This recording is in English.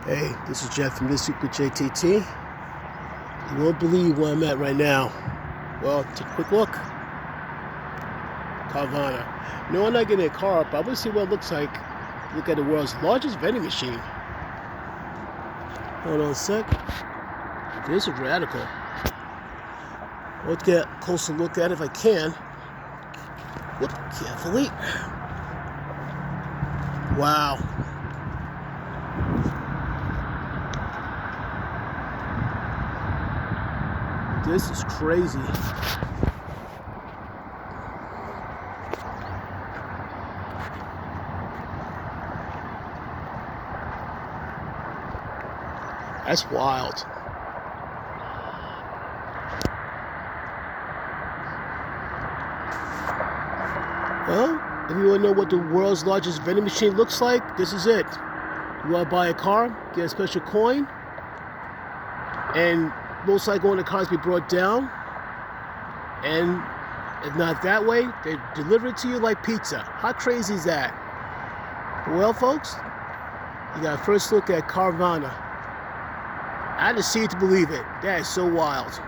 Hey, this is Jeff from This Week with JTT. You won't believe where I'm at right now. Well, take a quick look. Carvana. No, I'm not getting a car, but I want to see what it looks like. Look at the world's largest vending machine. Hold on a sec. This is radical. Let's get a closer look at it if I can. Look carefully. Wow. This is crazy. That's wild. Well, if you want to know what the world's largest vending machine looks like, this is it. You want to buy a car, get a special coin, and most likely one of the cars be brought down, and if not that way, they deliver it to you like pizza. How crazy is that? Well, folks, you got to first look at Carvana. I had to see it to believe it. That is so wild.